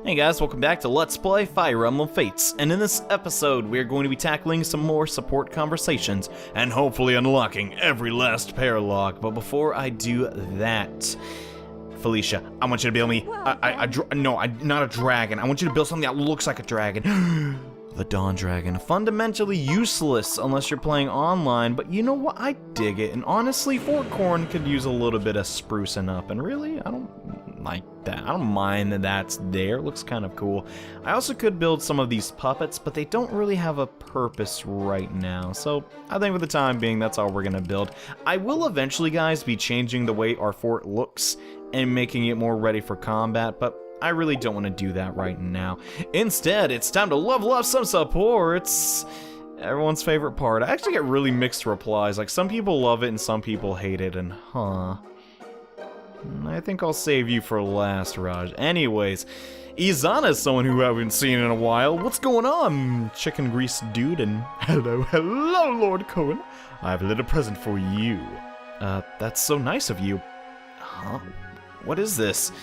Hey guys, welcome back to Let's Play Fire Emblem Fates, and in this episode we're going to be tackling some more support conversations, and hopefully unlocking every last paralog. But before I do that, Felicia, I want you to build me, not a dragon, I want you to build something that looks like a dragon. The Dawn Dragon. Fundamentally useless unless you're playing online, but you know what, I dig it, and honestly, Fort Corrin could use a little bit of sprucing up, and really, I don't like that. I don't mind that that's there, it looks kind of cool. I also could build some of these puppets, but they don't really have a purpose right now, so I think for the time being, that's all we're gonna build. I will eventually, guys, be changing the way our fort looks and making it more ready for combat, but I really don't want to do that right now. Instead, it's time to level up some supports. Everyone's favorite part. I actually get really mixed replies. Like, some people love it and some people hate it, and I think I'll save you for last, Raj. Anyways, Izana is someone who I haven't seen in a while. What's going on, chicken grease dude? And hello, Lord Corrin. I have a little present for you. That's so nice of you. Huh? What is this?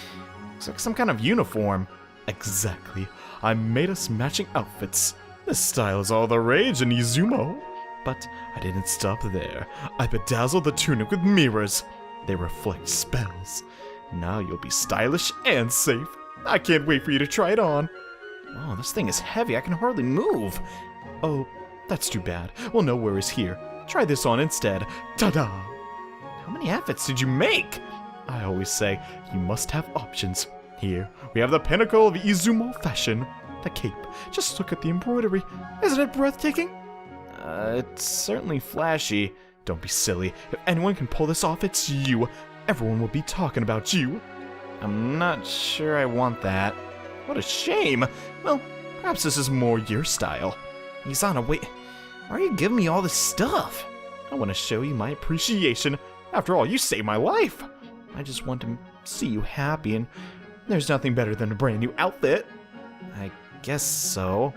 Looks like some kind of uniform. Exactly. I made us matching outfits. This style is all the rage in Izumo. But I didn't stop there. I bedazzled the tunic with mirrors. They reflect spells. Now you'll be stylish and safe. I can't wait for you to try it on. Oh, this thing is heavy. I can hardly move. Oh, that's too bad. Well, no worries here. Try this on instead. Ta-da! How many outfits did you make? I always say, you must have options. Here, we have the pinnacle of Izumo fashion. The cape. Just look at the embroidery. Isn't it breathtaking? It's certainly flashy. Don't be silly. If anyone can pull this off, it's you. Everyone will be talking about you. I'm not sure I want that. What a shame. Well, perhaps this is more your style. Izana, wait. Why are you giving me all this stuff? I want to show you my appreciation. After all, you saved my life. I just want to see you happy, and there's nothing better than a brand new outfit. I guess so.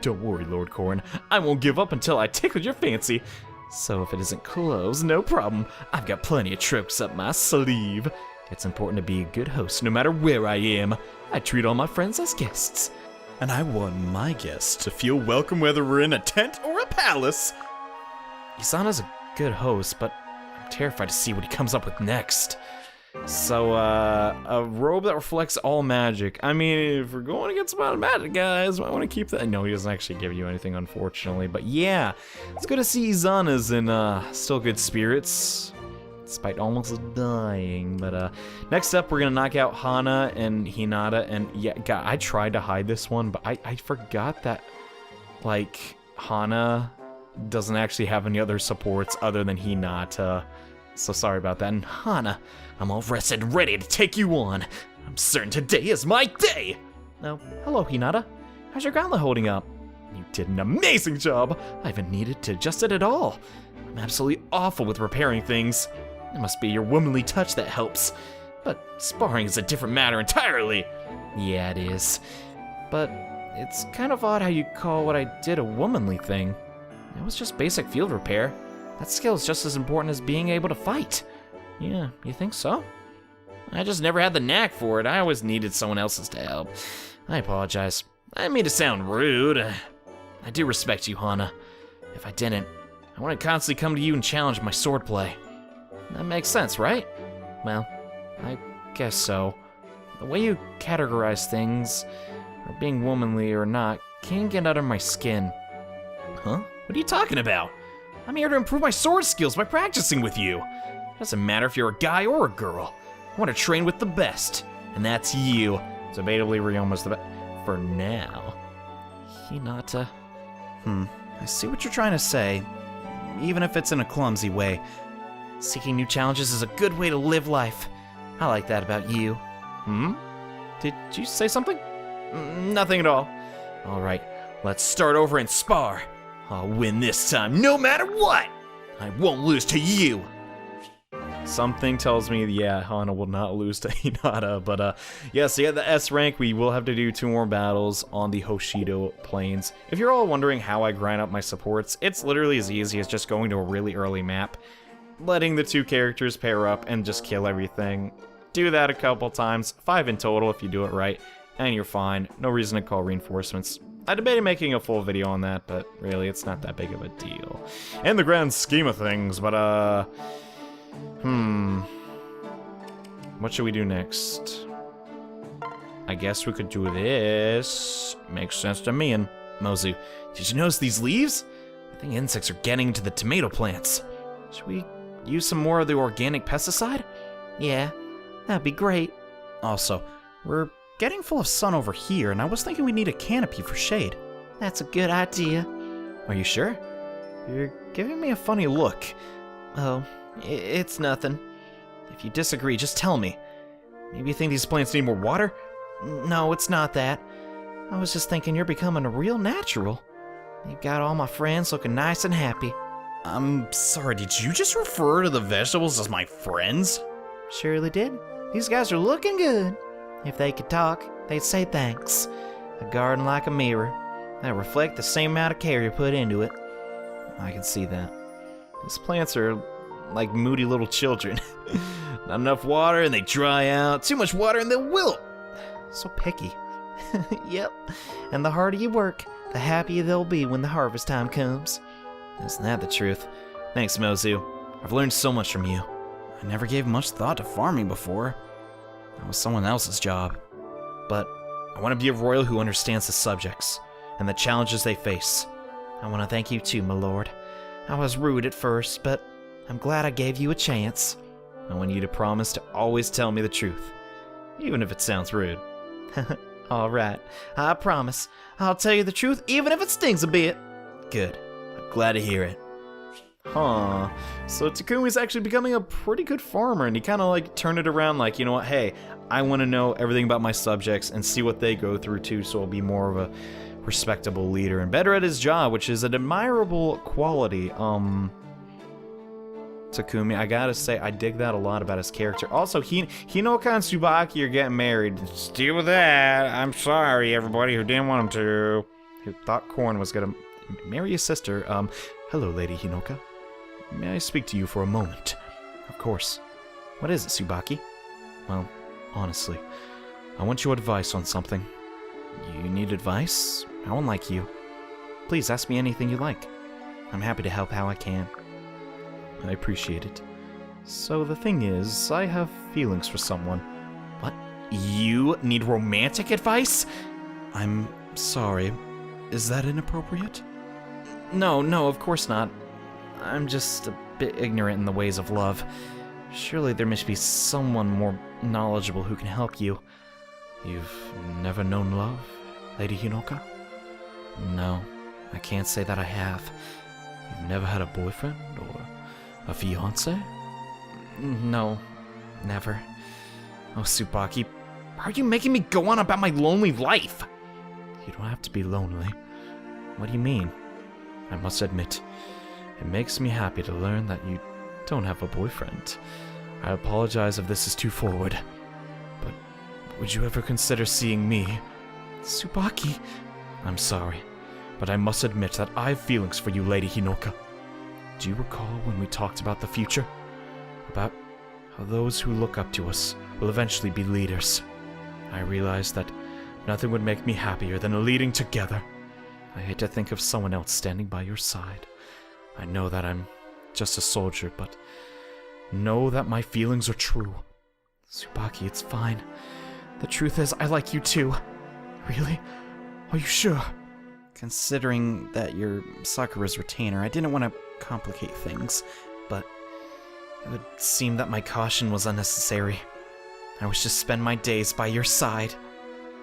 Don't worry, Lord Corrin. I won't give up until I tickle your fancy. So if it isn't clothes, no problem. I've got plenty of tricks up my sleeve. It's important to be a good host no matter where I am. I treat all my friends as guests. And I want my guests to feel welcome whether we're in a tent or a palace. Izana's a good host, but I'm terrified to see what he comes up with next. So, a robe that reflects all magic. I mean, if we're going against a lot of magic, guys, I want to keep that. No, he doesn't actually give you anything, unfortunately. But yeah, it's good to see Izana's in, still good spirits, despite almost dying. But, next up, we're gonna knock out Hana and Hinata. And yeah, God, I tried to hide this one, but I forgot that, like, Hana doesn't actually have any other supports other than Hinata. So sorry about that. And Hana, I'm all rested and ready to take you on. I'm certain today is my day! Oh, hello Hinata. How's your gauntlet holding up? You did an amazing job. I haven't needed to adjust it at all. I'm absolutely awful with repairing things. It must be your womanly touch that helps. But sparring is a different matter entirely. Yeah, it is. But it's kind of odd how you call what I did a womanly thing. It was just basic field repair. That skill is just as important as being able to fight. Yeah, you think so? I just never had the knack for it. I always needed someone else's to help. I apologize. I didn't mean to sound rude. I do respect you, Hana. If I didn't, I wouldn't constantly come to you and challenge my swordplay. That makes sense, right? Well, I guess so. The way you categorize things, or being womanly or not, can get under my skin. Huh? What are you talking about? I'm here to improve my sword skills by practicing with you. It doesn't matter if you're a guy or a girl. I want to train with the best, and that's you. Debatably, Ryoma's the best. For now. Hinata. I see what you're trying to say, even if it's in a clumsy way. Seeking new challenges is a good way to live life. I like that about you. Did you say something? Nothing at all. All right, let's start over and spar. I'll win this time, no matter what! I won't lose to you! Something tells me, yeah, Hana will not lose to Hinata, but, yeah, so yeah, the S rank, we will have to do 2 more battles on the Hoshido Plains. If you're all wondering how I grind up my supports, it's literally as easy as just going to a really early map, letting the 2 characters pair up, and just kill everything. Do that a couple times, 5 in total if you do it right, and you're fine. No reason to call reinforcements. I debated making a full video on that, but really, it's not that big of a deal. In the grand scheme of things, but, what should we do next? I guess we could do this. Makes sense to me. And Mozu, did you notice these leaves? I think insects are getting into the tomato plants. Should we use some more of the organic pesticide? Yeah, that'd be great. Also, we're getting full of sun over here, and I was thinking we need a canopy for shade. That's a good idea. Are you sure? You're giving me a funny look. Oh, it's nothing. If you disagree, just tell me. Maybe you think these plants need more water? No, it's not that. I was just thinking you're becoming a real natural. You've got all my friends looking nice and happy. I'm sorry, did you just refer to the vegetables as my friends? Surely did. These guys are looking good. If they could talk, they'd say thanks. A garden like a mirror. That reflect the same amount of care you put into it. I can see that. These plants are like moody little children. Not enough water and they dry out. Too much water and they'll wilt. So picky. Yep. And the harder you work, the happier they'll be when the harvest time comes. Isn't that the truth? Thanks, Mozu. I've learned so much from you. I never gave much thought to farming before. That was someone else's job. But I want to be a royal who understands the subjects and the challenges they face. I want to thank you too, my lord. I was rude at first, but I'm glad I gave you a chance. I want you to promise to always tell me the truth, even if it sounds rude. All right, I promise. I'll tell you the truth, even if it stings a bit. Good. I'm glad to hear it. Huh. So Takumi's actually becoming a pretty good farmer, and he kind of like turned it around like, you know what, hey, I want to know everything about my subjects and see what they go through too, so I'll be more of a respectable leader and better at his job, which is an admirable quality. Takumi, I gotta say, I dig that a lot about his character. Also, Hinoka and Tsubaki are getting married. Just deal with that. I'm sorry, everybody who didn't want him to. Who thought Corrin was gonna marry his sister. Hello, Lady Hinoka. May I speak to you for a moment? Of course. What is it, Tsubaki? Well, honestly, I want your advice on something. You need advice? How unlike you. Please ask me anything you like. I'm happy to help how I can. I appreciate it. So the thing is, I have feelings for someone. What? You need romantic advice? I'm sorry. Is that inappropriate? No, of course not. I'm just a bit ignorant in the ways of love. Surely there must be someone more knowledgeable who can help you. You've never known love, Lady Hinoka? No, I can't say that I have. You've never had a boyfriend or a fiancé? No, never. Oh, Tsubaki, are you making me go on about my lonely life? You don't have to be lonely. What do you mean? I must admit, it makes me happy to learn that you don't have a boyfriend. I apologize if this is too forward, but would you ever consider seeing me? Tsubaki, I'm sorry, but I must admit that I have feelings for you, Lady Hinoka. Do you recall when we talked about the future? About how those who look up to us will eventually be leaders. I realized that nothing would make me happier than leading together. I hate to think of someone else standing by your side. I know that I'm just a soldier, but know that my feelings are true. Tsubaki, it's fine. The truth is, I like you too. Really? Are you sure? Considering that you're Sakura's retainer, I didn't want to complicate things, but it would seem that my caution was unnecessary. I wish to spend my days by your side.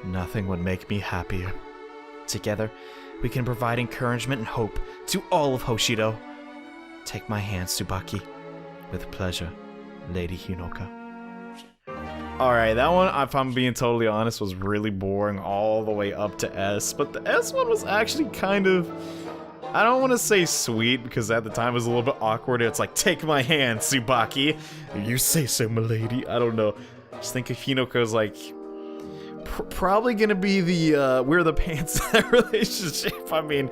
Nothing would make me happier. Together, we can provide encouragement and hope to all of Hoshido. Take my hand, Tsubaki. With pleasure, Lady Hinoka. Alright, that one, if I'm being totally honest, was really boring all the way up to S, but the S one was actually kind of, I don't want to say sweet, because at the time it was a little bit awkward. It's like, take my hand, Tsubaki. You say so, milady. I don't know. Just think of Hinoka's like, probably gonna be the, wear the pants relationship. I mean,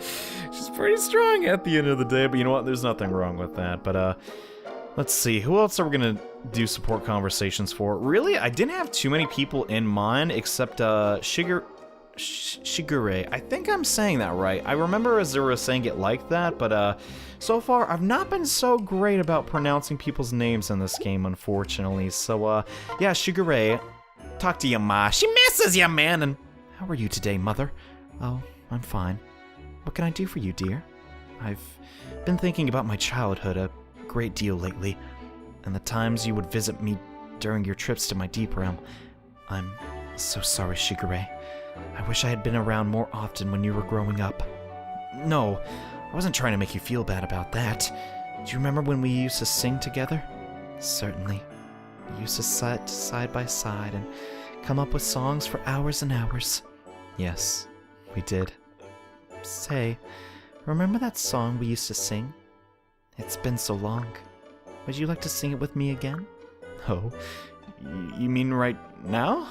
she's pretty strong at the end of the day, but you know what? There's nothing wrong with that. But, let's see. Who else are we gonna do support conversations for. Really, I didn't have too many people in mind except Shigure. I think I'm saying that right. I remember Azura saying it like that, but so far I've not been so great about pronouncing people's names in this game, unfortunately. So yeah, Shigure, talk to your ma. She misses you, man. And how are you today, mother? Oh, I'm fine. What can I do for you, dear? I've been thinking about my childhood a great deal lately, and the times you would visit me during your trips to my deep realm. I'm so sorry, Shigure. I wish I had been around more often when you were growing up. No, I wasn't trying to make you feel bad about that. Do you remember when we used to sing together? Certainly. We used to sit side by side and come up with songs for hours and hours. Yes, we did. Say, remember that song we used to sing? It's been so long. Would you like to sing it with me again? Oh, you mean right now?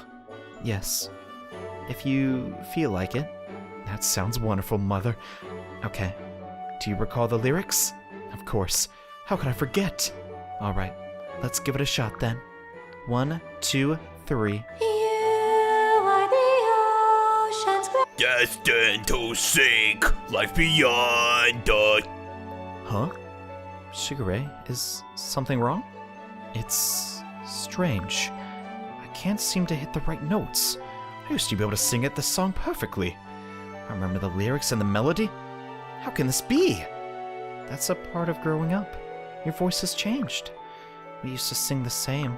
Yes. If you feel like it. That sounds wonderful, Mother. Okay. Do you recall the lyrics? Of course. How could I forget? Alright, let's give it a shot then. 1, 2, 3. You are the ocean's Destined to seek life beyond the... Huh? Shigure, is something wrong? It's strange. I can't seem to hit the right notes. I used to be able to sing this song perfectly. I remember the lyrics and the melody. How can this be? That's a part of growing up. Your voice has changed. We used to sing the same,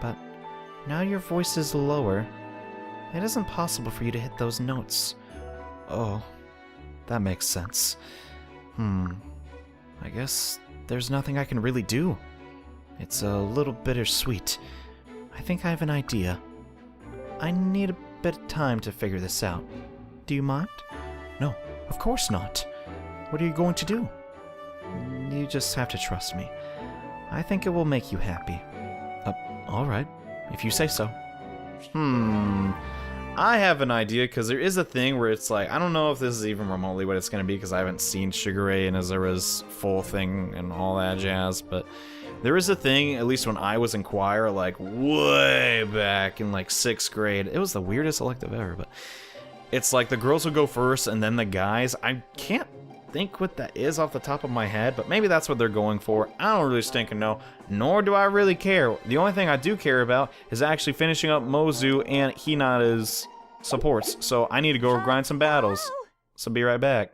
but now your voice is lower. It isn't possible for you to hit those notes. Oh, that makes sense. I guess there's nothing I can really do. It's a little bittersweet. I think I have an idea. I need a bit of time to figure this out. Do you mind? No, of course not. What are you going to do? You just have to trust me. I think it will make you happy. Alright, if you say so. I have an idea, because there is a thing where it's like, I don't know if this is even remotely what it's going to be, because I haven't seen Shigure and Azura's full thing and all that jazz, but there is a thing, at least when I was in choir, like, way back in, like, 6th grade. It was the weirdest elective ever, but it's like the girls would go first, and then the guys. I can't think what that is off the top of my head, but maybe that's what they're going for. I don't really stinking know, nor do I really care. The only thing I do care about is actually finishing up Mozu and Hinata's supports, so I need to go grind some battles. So be right back.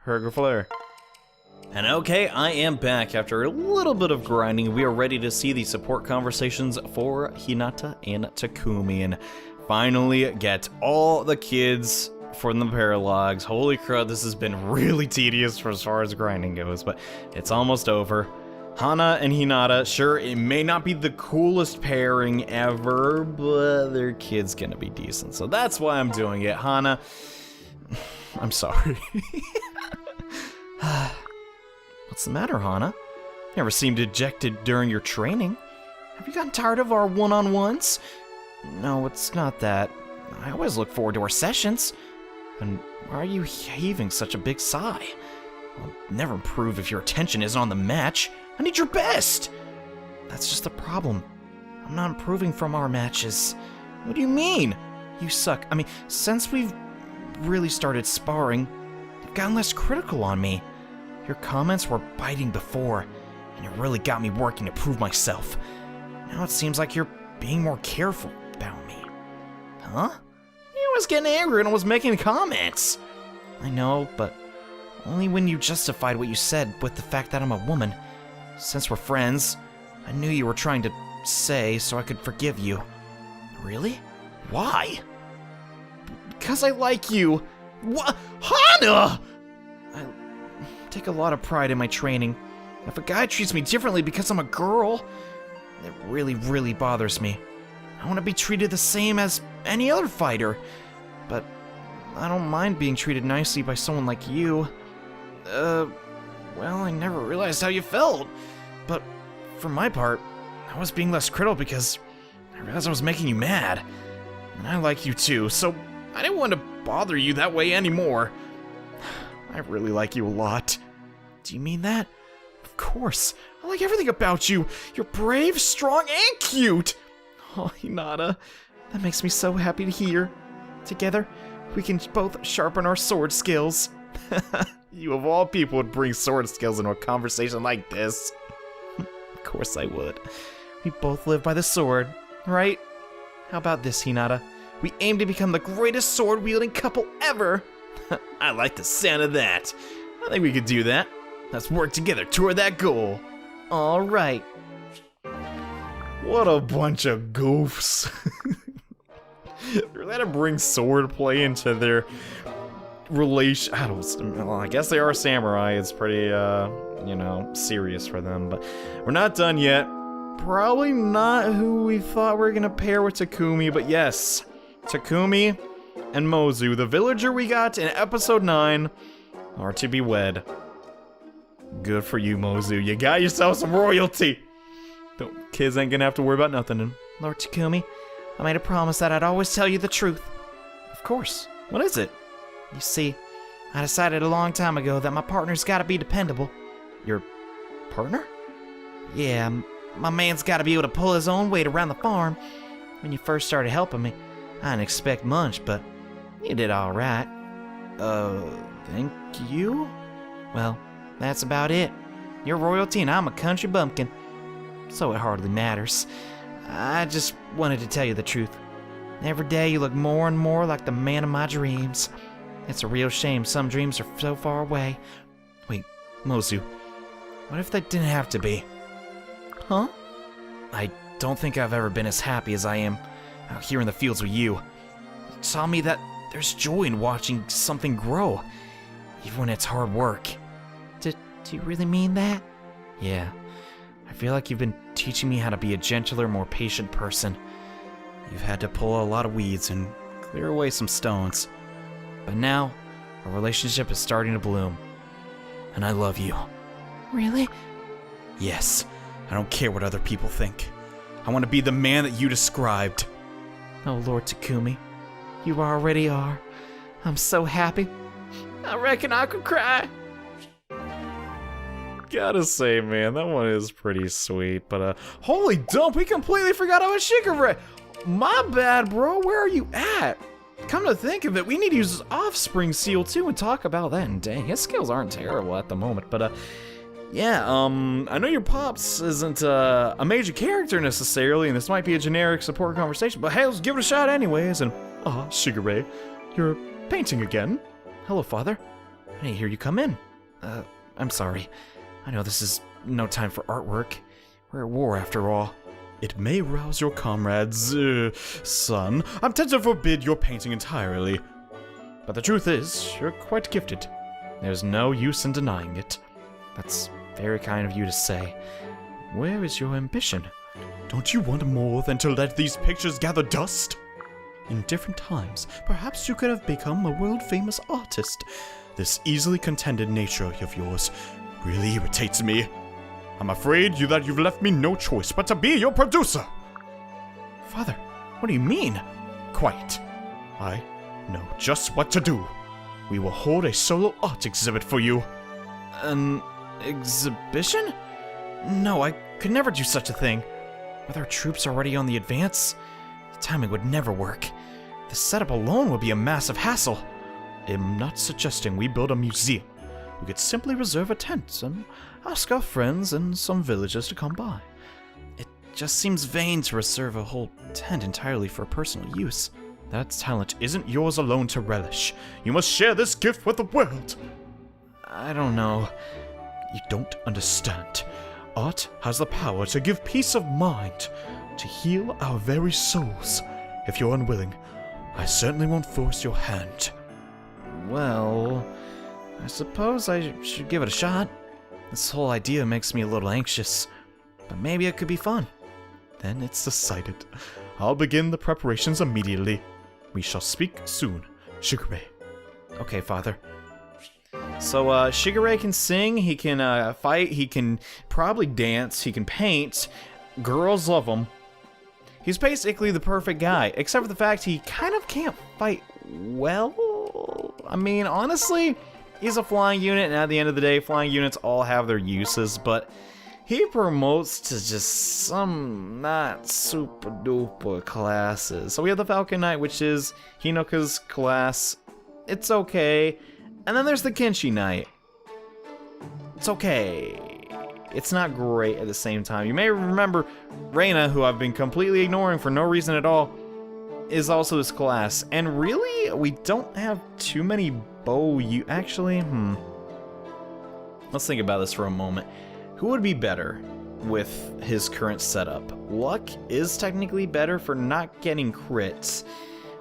Herger Flare. And okay, I am back after a little bit of grinding. We are ready to see the support conversations for Hinata and Takumi, and finally get all the kids from the paralogs. Holy crud, this has been really tedious for as far as grinding goes, but it's almost over. Hana and Hinata, sure, it may not be the coolest pairing ever, but their kid's gonna be decent, so that's why I'm doing it. Hana, I'm sorry. What's the matter, Hana? You never seemed dejected during your training. Have you gotten tired of our one-on-ones? No, it's not that. I always look forward to our sessions. And why are you heaving such a big sigh? I'll never improve if your attention isn't on the match. I need your best! That's just the problem. I'm not improving from our matches. What do you mean? You suck. I mean, since we've really started sparring, you've gotten less critical on me. Your comments were biting before, and it really got me working to prove myself. Now it seems like you're being more careful about me. Huh? You was getting angry and I was making comments. I know, but only when you justified what you said with the fact that I'm a woman. Since we're friends, I knew you were trying to say so I could forgive you. Really? Why? Because I like you. What? Hana! I take a lot of pride in my training. If a guy treats me differently because I'm a girl, it really, really bothers me. I want to be treated the same as any other fighter, but I don't mind being treated nicely by someone like you. Well, I never realized how you felt, but for my part, I was being less critical because I realized I was making you mad, and I like you too, so I didn't want to bother you that way anymore. I really like you a lot. Do you mean that? Of course, I like everything about you. You're brave, strong, and cute. Oh, Hinata, that makes me so happy to hear. Together, we can both sharpen our sword skills. You of all people would bring sword skills into a conversation like this. Of course I would. We both live by the sword, right? How about this, Hinata? We aim to become the greatest sword-wielding couple ever. I like the sound of that. I think we could do that. Let's work together toward that goal. All right. What a bunch of goofs. They're gonna bring swordplay into their relation. I guess they are samurai. It's pretty, serious for them. But we're not done yet. Probably not who we thought we were gonna pair with Takumi, but yes, Takumi and Mozu, the villager we got in episode 9, are to be wed. Good for you, Mozu. You got yourself some royalty. Kids ain't gonna have to worry about nothing. Lord Takumi, I made a promise that I'd always tell you the truth. Of course. What is it? You see, I decided a long time ago that my partner's gotta be dependable. Your partner? Yeah, my man's gotta be able to pull his own weight around the farm. When you first started helping me, I didn't expect much, but you did alright. Thank you? Well, that's about it. You're royalty and I'm a country bumpkin. So it hardly matters. I just wanted to tell you the truth. Every day you look more and more like the man of my dreams. It's a real shame some dreams are so far away. Wait, Mozu, what if they didn't have to be? Huh? I don't think I've ever been as happy as I am out here in the fields with you. You taught me that there's joy in watching something grow, even when it's hard work. Do you really mean that? Yeah. I feel like you've been teaching me how to be a gentler, more patient person. You've had to pull a lot of weeds and clear away some stones. But now, our relationship is starting to bloom. And I love you. Really? Yes. I don't care what other people think. I want to be the man that you described. Oh, Lord Takumi, you already are. I'm so happy. I reckon I could cry. Gotta say, man, that one is pretty sweet. But, holy dump, we completely forgot about Shigure. My bad, bro. Where are you at? Come to think of it, we need to use his offspring seal, too, and talk about that. And dang, his skills aren't terrible at the moment. But, yeah, I know your Pops isn't a major character necessarily, and this might be a generic support conversation, but hey, let's give it a shot anyways. And, Shigure, you're painting again. Hello, Father. I didn't hear you come in. I'm sorry. I know this is no time for artwork. We're at war, after all. It may rouse your comrades, son. I'm tempted to forbid your painting entirely. But the truth is, you're quite gifted. There's no use in denying it. That's very kind of you to say. Where is your ambition? Don't you want more than to let these pictures gather dust? In different times, perhaps you could have become a world-famous artist. This easily contended nature of yours really irritates me. I'm afraid that you've left me no choice but to be your producer. Father, what do you mean? Quiet. I know just what to do. We will hold a solo art exhibit for you. An exhibition? No, I could never do such a thing. With our troops already on the advance, the timing would never work. The setup alone would be a massive hassle. I'm not suggesting we build a museum. We could simply reserve a tent and ask our friends and some villagers to come by. It just seems vain to reserve a whole tent entirely for personal use. That talent isn't yours alone to relish. You must share this gift with the world. I don't know. You don't understand. Art has the power to give peace of mind, to heal our very souls. If you're unwilling, I certainly won't force your hand. Well, I suppose I should give it a shot. This whole idea makes me a little anxious, but maybe it could be fun. Then it's decided. I'll begin the preparations immediately. We shall speak soon, Shigure. Okay, Father. So, Shigure can sing, he can fight, he can probably dance, he can paint. Girls love him. He's basically the perfect guy, except for the fact he kind of can't fight well. I mean, honestly, he's a flying unit, and at the end of the day, flying units all have their uses, but he promotes to just some not super duper classes. So we have the Falcon Knight, which is Hinoka's class. It's okay. And then there's the Kenshi Knight. It's okay. It's not great at the same time. You may remember Reina, who I've been completely ignoring for no reason at all, is also this class. And really, we don't have too many actually, let's think about this for a moment. Who would be better with his current setup? Luck is technically better for not getting crits.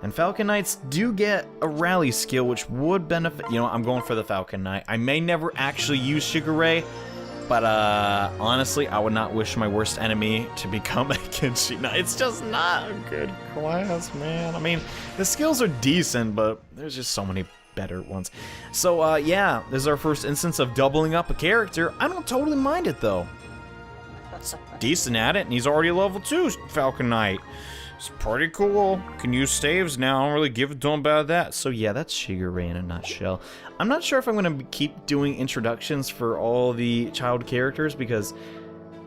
And Falcon Knights do get a rally skill, which would benefit. You know, I'm going for the Falcon Knight. I may never actually use Shigure, but honestly, I would not wish my worst enemy to become a Kenshi Knight. It's just not a good class, man. I mean, the skills are decent, but there's just so many better ones. So, yeah, this is our first instance of doubling up a character. I don't totally mind it, though. It's decent at it, and he's already level 2, Falcon Knight. It's pretty cool. Can use staves now. I don't really give a damn about that. So yeah, that's Shigure in a nutshell. I'm not sure if I'm going to keep doing introductions for all the child characters because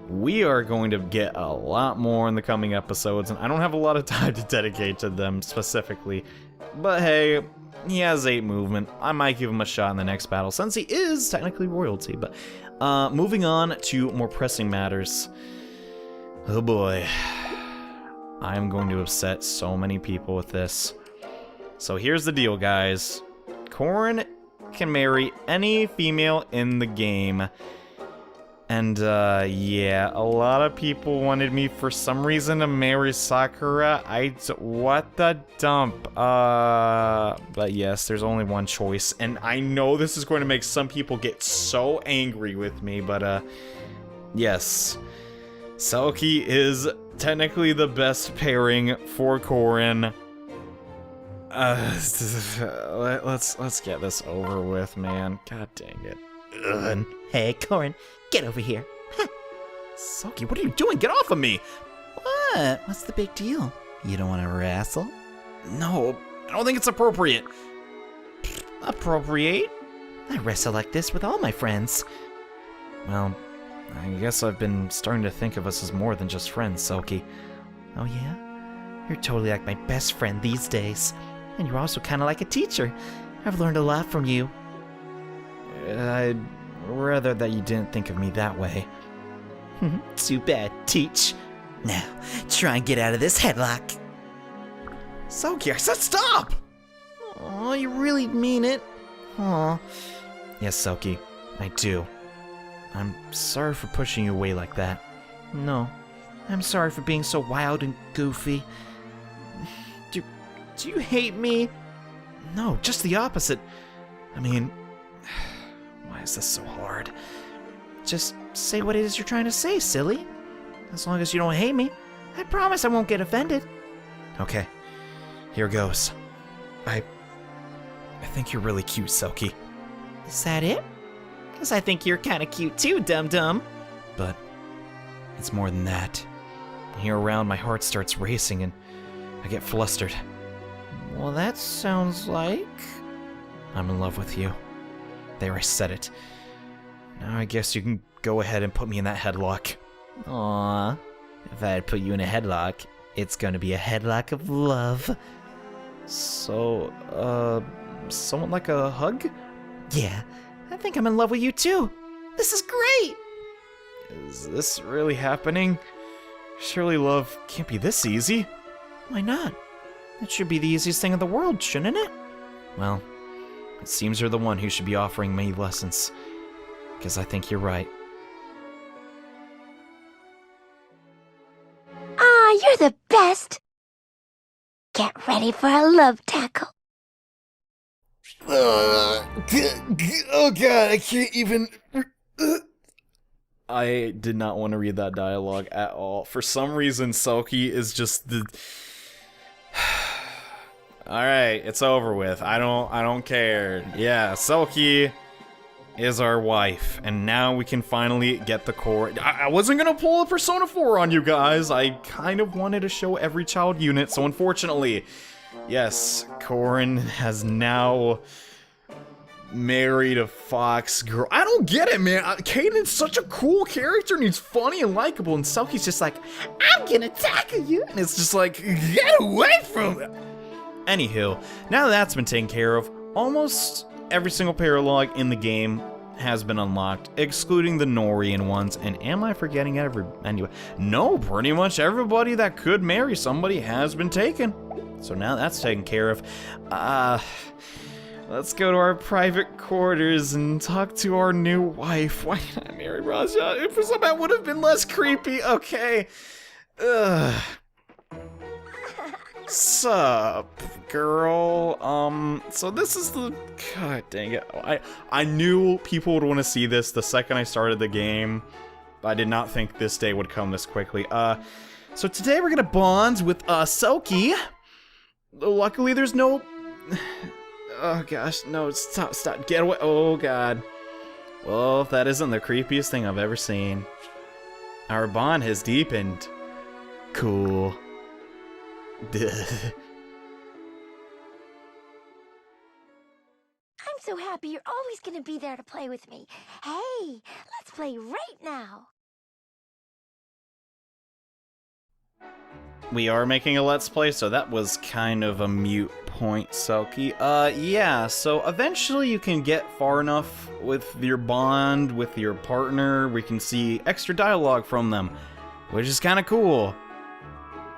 we are going to get a lot more in the coming episodes, and I don't have a lot of time to dedicate to them specifically. But hey, he has 8 movement. I might give him a shot in the next battle since he is technically royalty. But moving on to more pressing matters. Oh boy. I am going to upset so many people with this. So here's the deal, guys. Corrin can marry any female in the game. And, yeah, a lot of people wanted me for some reason to marry Sakura. What the dump? But yes, there's only one choice. And I know this is going to make some people get so angry with me, but, yes. Selkie is technically the best pairing for Corrin. Let's get this over with, man. God dang it. Ugh. Hey, Corrin, get over here. Selkie, what are you doing? Get off of me! What? What's the big deal? You don't want to wrestle? No, I don't think it's appropriate. Appropriate? I wrestle like this with all my friends. Well, I guess I've been starting to think of us as more than just friends, Selkie. Oh yeah? You're totally like my best friend these days. And you're also kind of like a teacher. I've learned a lot from you. I'd rather that you didn't think of me that way. Too bad, Teach. Now, try and get out of this headlock. Selkie, I said stop! Oh, you really mean it? Aw. Yes, Selkie, I do. I'm sorry for pushing you away like that. No, I'm sorry for being so wild and goofy. Do you hate me? No, just the opposite. I mean, why is this so hard? Just say what it is you're trying to say, silly. As long as you don't hate me, I promise I won't get offended. Okay, here goes. I think you're really cute, Selkie. Is that it? Because I think you're kind of cute too, dum-dum. But it's more than that. When you're around, my heart starts racing and I get flustered. Well, that sounds like... I'm in love with you. There, I said it. Now I guess you can go ahead and put me in that headlock. Aww. If I had put you in a headlock, it's gonna be a headlock of love. So, someone like a hug? Yeah, I think I'm in love with you too. This is great! Is this really happening? Surely love can't be this easy. Why not? It should be the easiest thing in the world, shouldn't it? Well, it seems you're the one who should be offering me lessons. Because I think you're right. Ah, you're the best. Get ready for a love tackle. Oh god, I can't even... I did not want to read that dialogue at all. For some reason, Selkie is just the... Alright, it's over with. I don't care. Yeah, Selkie is our wife, and now we can finally get the core. I wasn't gonna pull a Persona 4 on you guys. I kind of wanted to show every child unit, so unfortunately, yes, Corrin has now married a fox girl. I don't get it, man. Caden's such a cool character, and he's funny and likable, and Selkie's just like, I'm gonna tackle you. And it's just like, get away from it. Anywho, now that that's been taken care of, almost every single paralog in the game has been unlocked, excluding the Norian ones. And am I forgetting anyway? No, pretty much everybody that could marry somebody has been taken. So now that's taken care of. Let's go to our private quarters and talk to our new wife. Why did I marry Raja? If for some, that would have been less creepy. Okay. Sup, girl? So this is the... God dang it. I knew people would want to see this the second I started the game. I did not think this day would come this quickly. So today we're gonna bond with, Selkie. Luckily there's no... Oh gosh, no, stop, get away. Oh god. Well, that isn't the creepiest thing I've ever seen. Our bond has deepened. Cool. I'm so happy you're always gonna be there to play with me. Hey, let's play right now. We are making a Let's Play, so that was kind of a mute point, Selkie. Yeah, so eventually you can get far enough with your bond, with your partner, we can see extra dialogue from them, which is kind of cool.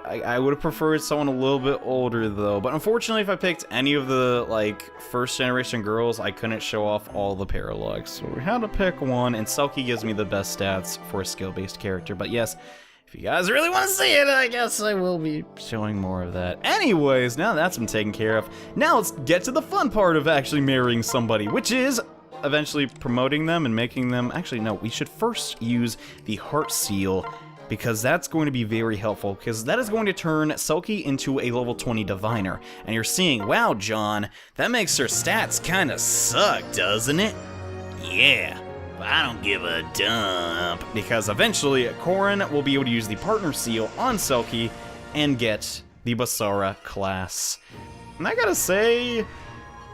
I would have preferred someone a little bit older, though, but unfortunately if I picked any of the, like, first generation girls, I couldn't show off all the paralogs, so we had to pick one, and Selkie gives me the best stats for a skill-based character, but yes, if you guys really want to see it, I guess I will be showing more of that. Anyways, now that's been taken care of, now let's get to the fun part of actually marrying somebody, which is eventually promoting them and making them... Actually, no, we should first use the heart seal, because that's going to be very helpful, because that is going to turn Selkie into a level 20 diviner. And you're seeing, wow, John, that makes her stats kind of suck, doesn't it? Yeah. I don't give a dump. Because eventually, Corrin will be able to use the partner seal on Selkie and get the Basara class. And I gotta say,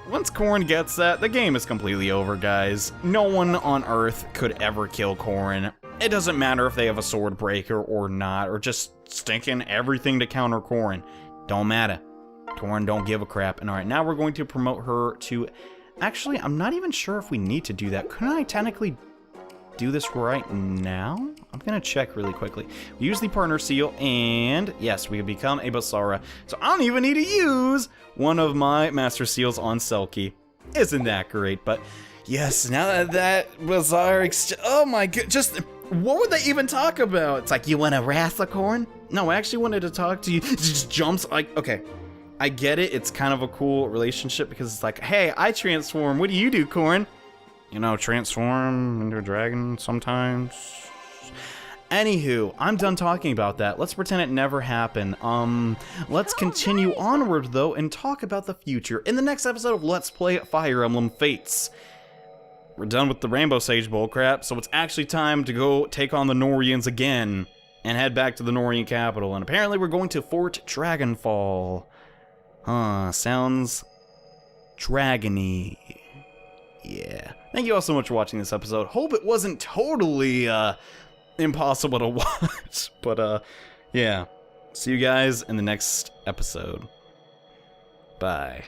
once Corrin gets that, the game is completely over, guys. No one on Earth could ever kill Corrin. It doesn't matter if they have a sword breaker or not, or just stinking everything to counter Corrin. Don't matter. Corrin don't give a crap. And alright, now we're going to promote her to... Actually, I'm not even sure if we need to do that. Couldn't I technically do this right now? I'm gonna check really quickly. We use the partner seal, and yes, we become a Basara. So I don't even need to use one of my master seals on Selkie. Isn't that great? But yes, now that was our oh my god, just what would they even talk about? It's like, you want to wrestle, Corrin? No, I actually wanted to talk to you. It just jumps like, okay. I get it, it's kind of a cool relationship because it's like, hey, I transform, what do you do, Corrin? You know, transform into a dragon sometimes. Anywho, I'm done talking about that. Let's pretend it never happened. Let's continue onward, though, and talk about the future in the next episode of Let's Play Fire Emblem Fates. We're done with the Rainbow Sage bullcrap, so it's actually time to go take on the Norians again and head back to the Norian capital. And apparently we're going to Fort Dragonfall. Huh, sounds dragony. Yeah. Thank you all so much for watching this episode. Hope it wasn't totally, impossible to watch. But, yeah. See you guys in the next episode. Bye.